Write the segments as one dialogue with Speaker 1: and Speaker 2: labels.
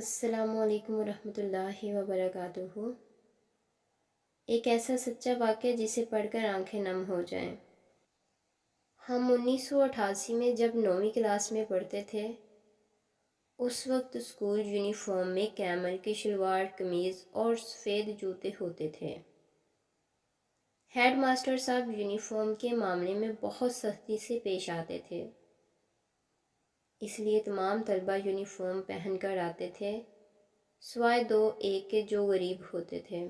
Speaker 1: السلام علیکم ورحمۃ اللہ وبرکاتہ۔ ایک ایسا سچا واقعہ جسے پڑھ کر آنکھیں نم ہو جائیں۔ ہم 1988 میں جب 9ویں کلاس میں پڑھتے تھے، اس وقت اسکول یونیفارم میں کیمل کی شلوار قمیض اور سفید جوتے ہوتے تھے۔ ہیڈ ماسٹر صاحب یونیفارم کے معاملے میں بہت سختی سے پیش آتے تھے، اس لیے تمام طلبہ یونیفارم پہن کر آتے تھے، سوائے دو ایک کے جو غریب ہوتے تھے۔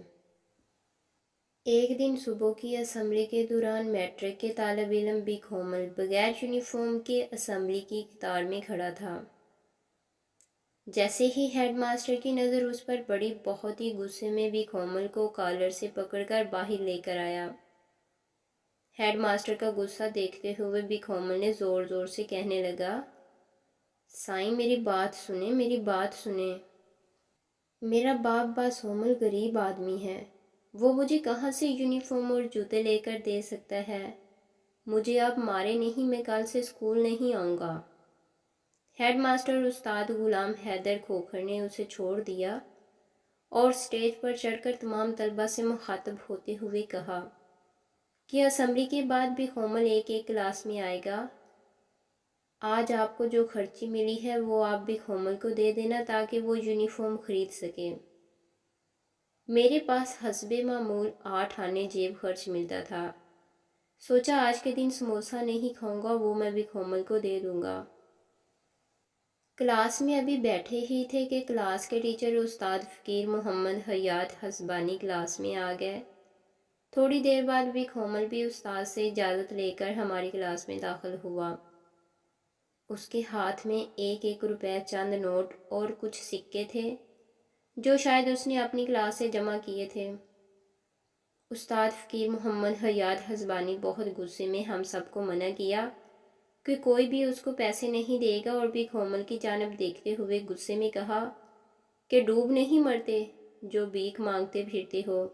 Speaker 1: ایک دن صبح کی اسمبلی کے دوران میٹرک کے طالب علم بکھومل بغیر یونیفارم کے اسمبلی کی قطار میں کھڑا تھا۔ جیسے ہی ہیڈ ماسٹر کی نظر اس پر پڑی، بہت ہی غصے میں بکھومل کو کالر سے پکڑ کر باہر لے کر آیا۔ ہیڈ ماسٹر کا غصہ دیکھتے ہوئے بکھومل نے زور زور سے کہنے لگا، سائیں میری بات سنیں، میری بات سنیں۔ میرا باپ باسومل غریب آدمی ہے، وہ مجھے کہاں سے یونیفارم اور جوتے لے کر دے سکتا ہے؟ مجھے آپ مارے نہیں، میں کل سے اسکول نہیں آؤں گا۔ ہیڈ ماسٹر استاد غلام حیدر کھوکھر نے اسے چھوڑ دیا اور اسٹیج پر چڑھ کر تمام طلبہ سے مخاطب ہوتے ہوئے کہا کہ اسمبلی کے بعد بھی بکھومل ایک ایک کلاس میں آئے گا۔ آج آپ کو جو خرچی ملی ہے وہ آپ بکھومل کو دے دینا تاکہ وہ یونیفارم خرید سکے۔ میرے پاس حسب معمول 8 آنے جیب خرچ ملتا تھا، سوچا آج کے دن سموسہ نہیں کھاؤں گا، وہ میں بکھومل کو دے دوں گا۔ کلاس میں ابھی بیٹھے ہی تھے کہ کلاس کے ٹیچر استاد فقیر محمد حیات حسبانی کلاس میں آ گئے۔ تھوڑی دیر بعد بکھومل بھی استاد سے اجازت لے کر ہماری کلاس میں داخل ہوا۔ اس کے ہاتھ میں 1 روپے، چند نوٹ اور کچھ سکے تھے جو شاید اس نے اپنی کلاس سے جمع کیے تھے۔ استاد فقیر محمد حیات حسبانی بہت غصے میں ہم سب کو منع کیا کہ کوئی بھی اس کو پیسے نہیں دے گا، اور بکھومل کی جانب دیکھتے ہوئے غصے میں کہا کہ ڈوب نہیں مرتے جو بھیک مانگتے پھرتے ہو؟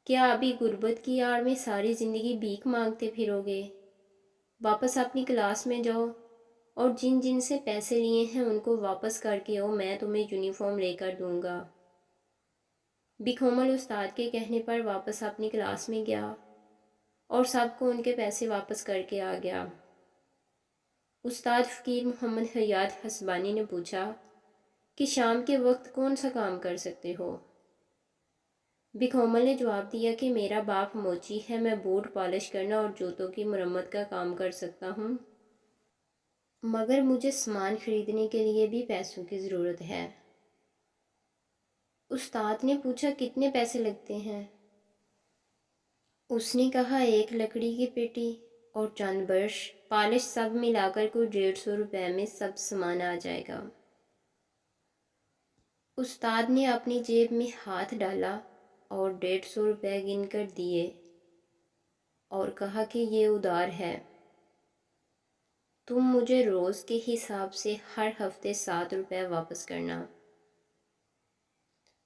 Speaker 1: کیا ابھی غربت کی آڑ میں ساری زندگی بھیک مانگتے پھرو گے؟ واپس اپنی کلاس میں جاؤ اور جن جن سے پیسے لیے ہیں ان کو واپس کر کے آؤ، میں تمہیں یونیفارم لے کر دوں گا۔ بکھومل استاد کے کہنے پر واپس اپنی کلاس میں گیا اور سب کو ان کے پیسے واپس کر کے آ گیا۔ استاد فقیر محمد حیات حسبانی نے پوچھا کہ شام کے وقت کون سا کام کر سکتے ہو؟ بکھومل نے جواب دیا کہ میرا باپ موچی ہے، میں بوٹ پالش کرنا اور جوتوں کی مرمت کا کام کر سکتا ہوں، مگر مجھے سامان خریدنے کے لیے بھی پیسوں کی ضرورت ہے۔ استاد نے پوچھا کتنے پیسے لگتے ہیں؟ اس نے کہا 1 لکڑی کی پیٹی اور چند برش پالش سب ملا کر کوئی 150 روپے میں سب سامان آ جائے گا۔ استاد نے اپنی جیب میں ہاتھ ڈالا اور 150 روپے گن کر دیے اور کہا کہ یہ ادھار ہے، تم مجھے روز کے حساب سے ہر ہفتے 7 روپے واپس کرنا۔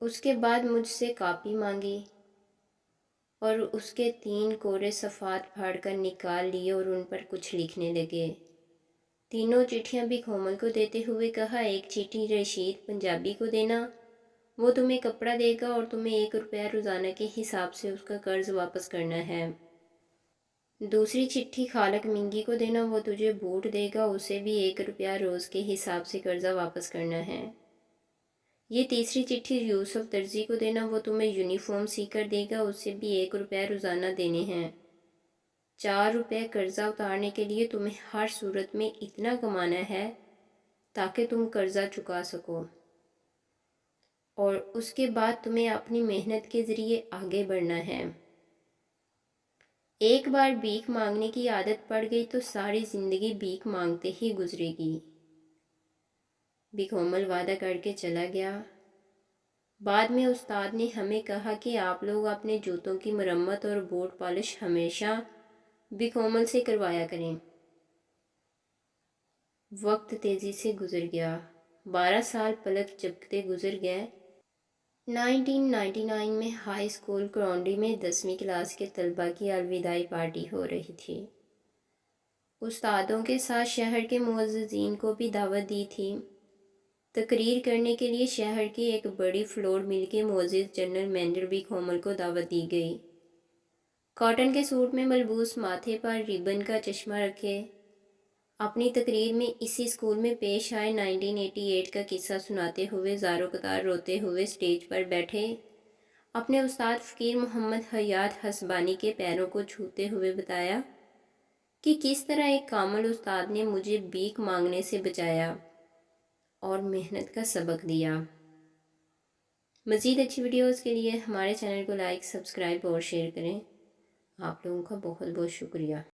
Speaker 1: اس کے بعد مجھ سے کاپی مانگی اور اس کے 3 کورے صفحات پھاڑ کر نکال لیے اور ان پر کچھ لکھنے لگے۔ تینوں چٹھیاں بکھومل کو دیتے ہوئے کہا، ایک چٹھی رشید پنجابی کو دینا، وہ تمہیں کپڑا دے گا اور تمہیں 1 روپے روزانہ کے حساب سے اس کا قرض واپس کرنا ہے۔ دوسری چٹھی خالق منگی کو دینا، وہ تجھے بوٹ دے گا، اسے بھی 1 روپیہ روز کے حساب سے قرضہ واپس کرنا ہے۔ یہ تیسری چٹھی یوسف درزی کو دینا، وہ تمہیں یونیفارم سی کر دے گا، اسے بھی 1 روپے روزانہ دینے ہیں۔ 4 روپے قرضہ اتارنے کے لیے تمہیں ہر صورت میں اتنا کمانا ہے تاکہ تم قرضہ چکا سکو، اور اس کے بعد تمہیں اپنی محنت کے ذریعے آگے بڑھنا ہے۔ ایک بار بھیک مانگنے کی عادت پڑ گئی تو ساری زندگی بھیک مانگتے ہی گزرے گی۔ بکھومل وعدہ کر کے چلا گیا۔ بعد میں استاد نے ہمیں کہا کہ آپ لوگ اپنے جوتوں کی مرمت اور بوٹ پالش ہمیشہ بکھومل سے کروایا کریں۔ وقت تیزی سے گزر گیا، 12 سال پلک جھپکتے گزر گئے۔ 1999 میں ہائی اسکول کرونڈی میں 10ویں کلاس کے طلبہ کی الوداعی پارٹی ہو رہی تھی۔ استادوں کے ساتھ شہر کے معززین کو بھی دعوت دی تھی۔ تقریر کرنے کے لیے شہر کی ایک بڑی فلور مل کے معزز جنرل مینڈل بی کھومل کو دعوت دی گئی۔ کاٹن کے سوٹ میں ملبوس، ماتھے پر ریبن کا چشمہ رکھے، اپنی تقریر میں اسی اسکول میں پیش آئے 1988 کا قصہ سناتے ہوئے زارو قطار روتے ہوئے اسٹیج پر بیٹھے اپنے استاد فقیر محمد حیات حسبانی کے پیروں کو چھوتے ہوئے بتایا کہ کس طرح ایک کامل استاد نے مجھے بھیک مانگنے سے بچایا اور محنت کا سبق دیا۔ مزید اچھی ویڈیوز کے لیے ہمارے چینل کو لائک، سبسکرائب اور شیئر کریں۔ آپ لوگوں کا بہت بہت شکریہ۔